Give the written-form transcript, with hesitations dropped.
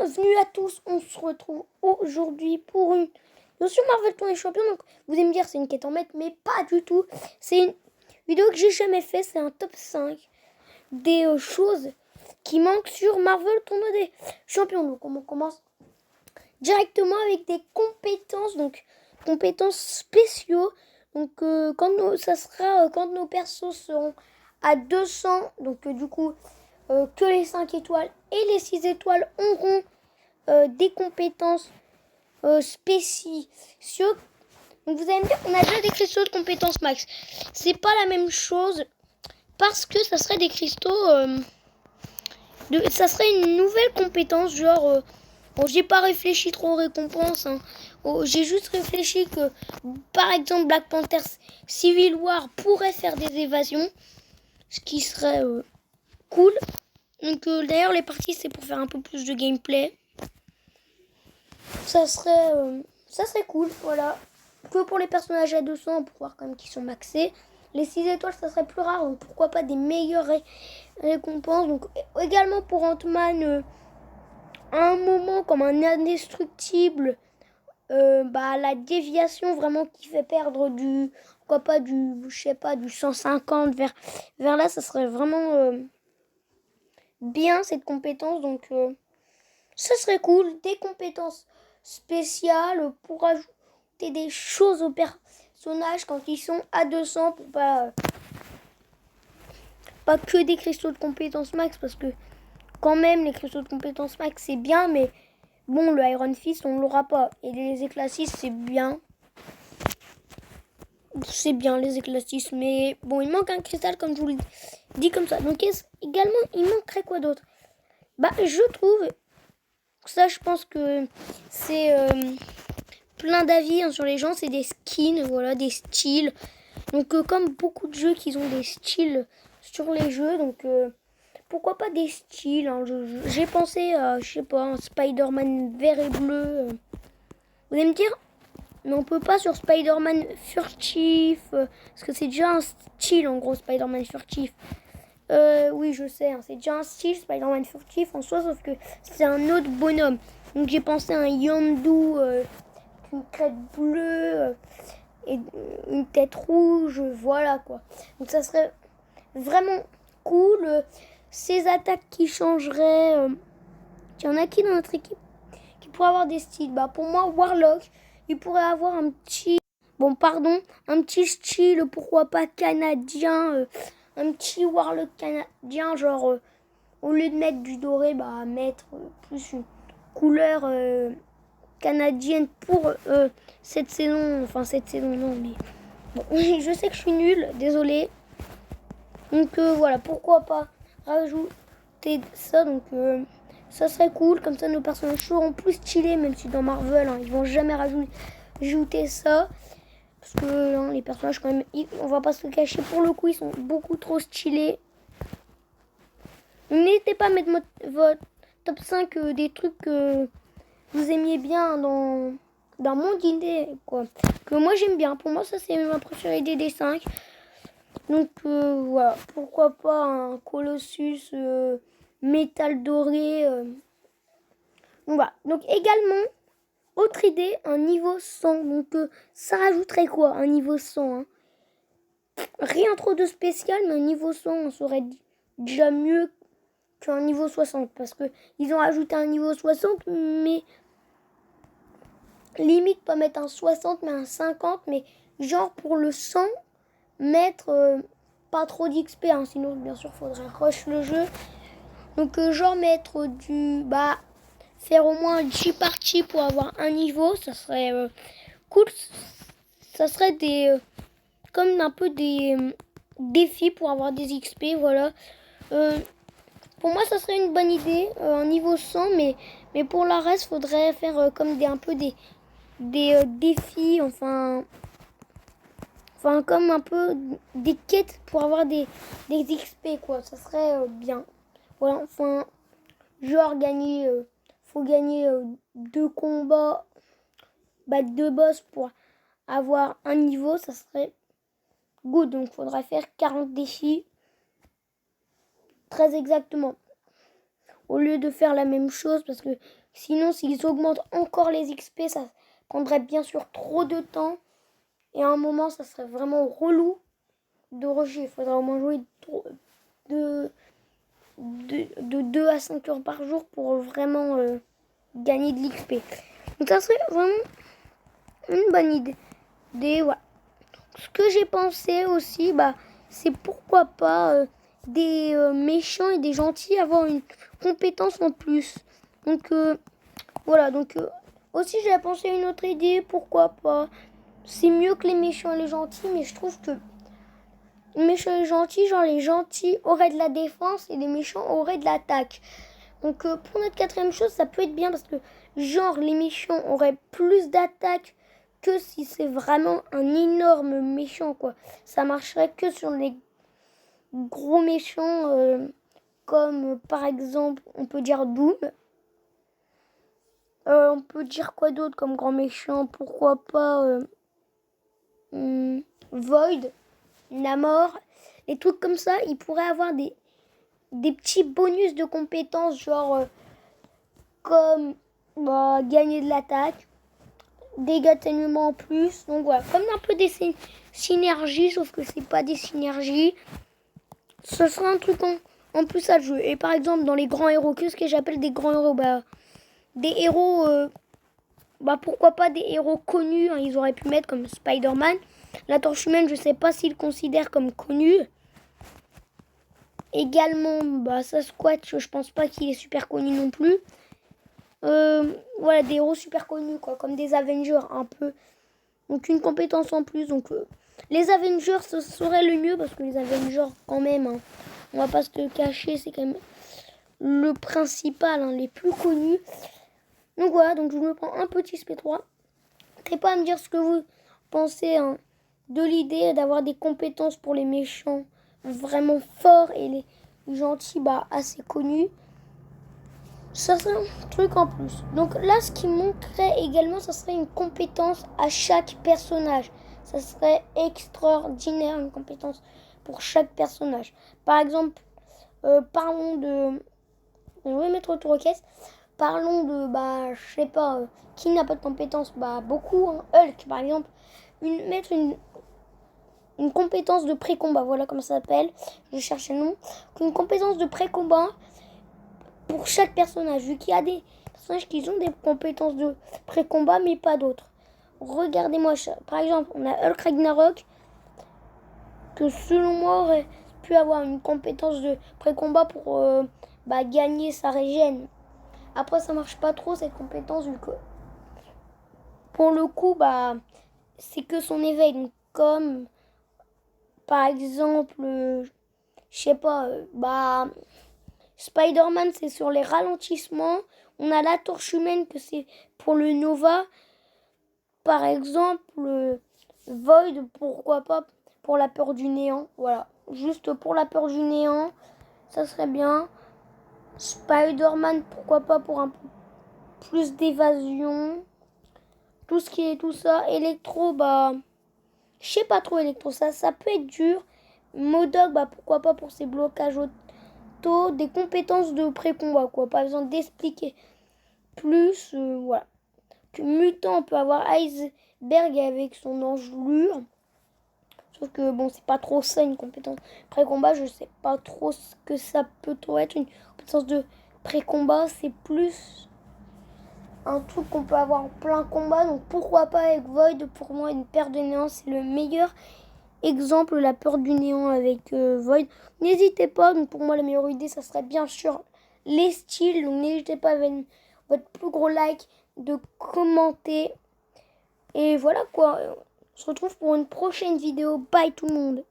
Bienvenue à tous, on se retrouve aujourd'hui pour une vidéo sur Marvel Tournoi des Champions. Donc vous allez me dire c'est une quête en maître, mais pas du tout. C'est une vidéo que j'ai jamais fait, c'est un top 5 des choses qui manquent sur Marvel Tournoi des Champions. Donc on commence directement avec des compétences, donc compétences spéciaux. Donc quand nos persos seront à 200, donc du coup que les 5 étoiles et les 6 étoiles auront des compétences spéciaux. Donc vous allez me dire, on a déjà des cristaux de compétences max. C'est pas la même chose parce que ça serait des cristaux. Ça serait une nouvelle compétence, genre. Bon, j'ai pas réfléchi trop aux récompenses. Hein. J'ai juste réfléchi que, par exemple, Black Panther Civil War pourrait faire des évasions, ce qui serait cool. Donc d'ailleurs, les parties, c'est pour faire un peu plus de gameplay. Ça serait cool, voilà. Que pour les personnages à 200, pour voir quand même qu'ils sont maxés. Les 6 étoiles, ça serait plus rare, donc pourquoi pas des meilleures récompenses. Donc également pour Ant-Man, un moment comme un indestructible, la déviation vraiment qui fait perdre du, pourquoi pas du 150 vers là, ça serait vraiment bien cette compétence. Donc ça serait cool, des compétences spéciales pour ajouter des choses aux personnages quand ils sont à 200 pour pas que des cristaux de compétences max, parce que quand même les cristaux de compétences max c'est bien, mais bon, le Iron Fist on l'aura pas, et les éclaircisses c'est bien les éclaircisses, mais bon il manque un cristal comme je vous le dis comme ça. Donc également il manquerait quoi d'autre? Je trouve ça, je pense que c'est plein d'avis sur les gens, c'est des skins, voilà, des styles. Donc comme beaucoup de jeux qui ont des styles sur les jeux, donc pourquoi pas des styles, hein. J'ai pensé à, je sais pas, un Spider-Man vert et bleu. Vous allez me dire, mais on peut pas sur Spider-Man furtif, parce que c'est déjà un style en gros, Spider-Man furtif. Oui, je sais, hein, c'est déjà un style Spider-Man furtif en soi, sauf que c'est un autre bonhomme. Donc j'ai pensé à un Yondu, une crête bleue et une tête rouge, voilà quoi. Donc ça serait vraiment cool. Ces attaques qui changeraient. Il y en a qui dans notre équipe qui pourrait avoir des styles? Pour moi, Warlock, il pourrait avoir un petit. Un petit style, pourquoi pas canadien. Un petit Warlock canadien, genre au lieu de mettre du doré, mettre plus une couleur canadienne pour cette saison. Enfin, cette saison, non, mais bon, je sais que je suis nulle, désolé. Donc voilà, pourquoi pas rajouter ça. Donc ça serait cool, comme ça nos personnages seront plus stylés, même si dans Marvel, hein, ils vont jamais rajouter ça. Parce que les personnages, quand même, on va pas se le cacher, pour le coup, ils sont beaucoup trop stylés. N'hésitez pas à mettre votre top 5 des trucs que vous aimiez bien dans mon idée, quoi. Que moi j'aime bien. Pour moi, ça c'est ma préférée des 5. Donc voilà, pourquoi pas un Colossus métal doré. Voilà. Donc également, autre idée, un niveau 100. Donc ça rajouterait quoi, un niveau 100, hein? Rien trop de spécial, mais un niveau 100, on serait déjà mieux qu'un niveau 60. Parce que ils ont rajouté un niveau 60, mais limite pas mettre un 60, mais un 50. Mais genre pour le 100, mettre pas trop d'XP, hein, sinon bien sûr faudrait rush le jeu. Donc genre mettre faire au moins 10 parties pour avoir un niveau, ça serait cool. Ça serait des comme un peu des défis pour avoir des XP, voilà. Pour moi ça serait une bonne idée, un niveau 100, mais pour la reste faudrait faire comme un peu des défis, enfin comme un peu des quêtes pour avoir des XP, quoi. Ça serait bien. Voilà, enfin, genre gagner, faut gagner 2 combats, 2 boss pour avoir un niveau, ça serait good. Donc faudrait faire 40 défis, très exactement. au lieu de faire la même chose, parce que sinon s'ils augmentent encore les XP, ça prendrait bien sûr trop de temps. Et à un moment, ça serait vraiment relou de rusher. Il faudrait au moins jouer de 2 à 5 heures par jour pour vraiment gagner de l'XP. Donc ça serait vraiment une bonne idée. Ouais. Ce que j'ai pensé aussi, c'est pourquoi pas des méchants et des gentils avoir une compétence en plus. Donc voilà, aussi j'avais pensé à une autre idée, pourquoi pas. C'est mieux que les méchants et les gentils, mais je trouve que les méchants et les gentils, genre les gentils auraient de la défense et les méchants auraient de l'attaque. Donc pour notre quatrième chose, ça peut être bien parce que genre les méchants auraient plus d'attaque que si c'est vraiment un énorme méchant, quoi. Ça marcherait que sur les gros méchants comme par exemple, on peut dire Doom. On peut dire quoi d'autre comme grand méchant? Pourquoi pas Void, Namor, des trucs comme ça. Ils pourraient avoir des petits bonus de compétences, genre comme gagner de l'attaque, dégâts de saignement en plus. Donc voilà, comme un peu des synergies, sauf que c'est pas des synergies. Ce sera un truc en plus à jouer. Et par exemple, dans les grands héros, qu'est-ce que j'appelle des grands héros? Des héros, pourquoi pas des héros connus, hein, ils auraient pu mettre comme Spider-Man. La Torche Humaine, je sais pas s'ils le considèrent comme connu. Également, Sasquatch, je pense pas qu'il est super connu non plus. Voilà, des héros super connus, quoi, comme des Avengers un peu. Donc une compétence en plus. Donc les Avengers, ce serait le mieux parce que les Avengers, quand même, hein, on va pas se le cacher, c'est quand même le principal, hein, les plus connus. Donc voilà, donc je me prends un petit SP3. N'hésitez pas à me dire ce que vous pensez de l'idée d'avoir des compétences pour les méchants vraiment forts et les gentils assez connus. Ça serait un truc en plus. Donc là, ce qui manquerait également, ça serait une compétence à chaque personnage. Ça serait extraordinaire, une compétence pour chaque personnage. Par exemple, parlons de... Je vais mettre autour aux caisses. Parlons de, je sais pas, qui n'a pas de compétence? Beaucoup, hein. Hulk, par exemple. Mettre une compétence de pré-combat, voilà comment ça s'appelle. Je cherche le nom. Une compétence de pré-combat pour chaque personnage, vu qu'il y a des personnages qui ont des compétences de pré-combat, mais pas d'autres. Regardez-moi, par exemple, on a Hulk Ragnarok, que selon moi aurait pu avoir une compétence de pré-combat pour gagner sa régène. Après, ça marche pas trop cette compétence, vu que pour le coup, c'est que son éveil. Donc, comme par exemple, je sais pas, Spider-Man, c'est sur les ralentissements. On a la Torche Humaine, que c'est pour le Nova. Par exemple, Void, pourquoi pas pour la peur du néant. Voilà, juste pour la peur du néant, ça serait bien. Spider-Man, pourquoi pas pour un peu plus d'évasion. Tout ce qui est tout ça. Electro, je sais pas trop Electro, ça peut être dur. Modok, pourquoi pas pour ses blocages auto. Des compétences de pré-combat, quoi. Par exemple, d'expliquer plus, voilà. Que Mutant, on peut avoir Iceberg avec son engelure. Sauf que, c'est pas trop ça, une compétence pré-combat. Je sais pas trop ce que ça peut trop être. Une compétence de pré-combat, c'est plus un truc qu'on peut avoir en plein combat. Donc, pourquoi pas avec Void? Pour moi, une paire de néant, c'est le meilleur exemple, la peur du néant avec Void. N'hésitez pas, donc pour moi, la meilleure idée, ça serait bien sûr les styles. Donc, n'hésitez pas avec votre plus gros like, de commenter. Et voilà quoi. On se retrouve pour une prochaine vidéo. Bye tout le monde.